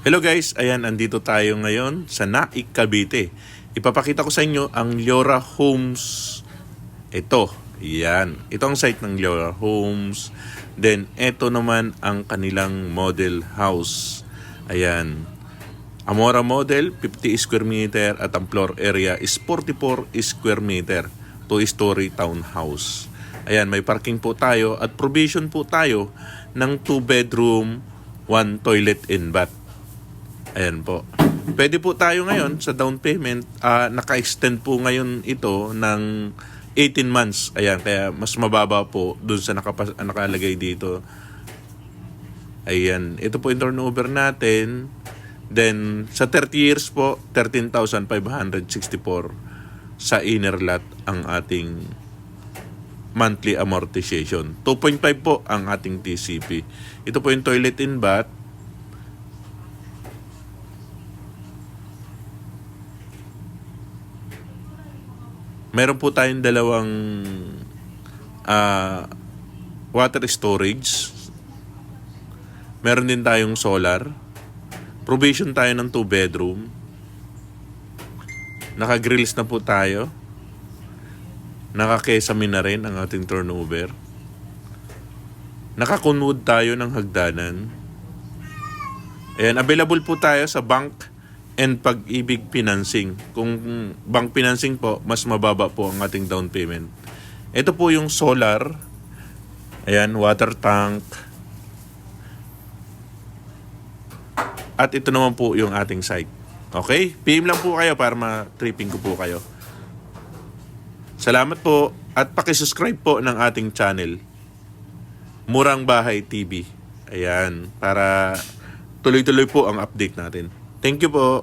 Hello guys, ayan, andito tayo ngayon sa Naik, Cavite. Ipapakita ko sa inyo ang Leora Homes. Ito, yan. Ito ang site ng Leora Homes. Then, ito naman ang kanilang model house. Ayan. Amora model, 50 square meter at ang floor area is 44 square meter. 2-story townhouse. Ayan, may parking po tayo at provision po tayo ng 2 bedroom, 1 toilet and bath. Ayan po. Pwede po tayo ngayon sa down payment. Naka-extend po ngayon ito ng 18 months. Ayan, kaya mas mababa po dun sa nakalagay dito. Ayan, ito po yung turnover natin. Then, sa 30 years po, 13,564 sa inner lot ang ating monthly amortization. 2.5 po ang ating TCP. Ito po yung toilet and bath. Meron po tayong dalawang water storage. Meron din tayong solar. Provision tayo ng 2 bedroom. Naka-grills na po tayo. Naka-kesame na rin ang ating turnover. Naka-conwood tayo ng hagdanan. Ayan, available po tayo sa bank and Pag-ibig financing. Kung bank financing po, mas mababa po ang ating down payment. Ito po yung solar. Ayan, water tank. At ito naman po yung ating site. Okay? PM lang po kayo para ma-tripping ko po kayo. Salamat po at paki-subscribe po ng ating channel. Murang Bahay TV. Ayan, para tuloy-tuloy po ang update natin. Thank you po.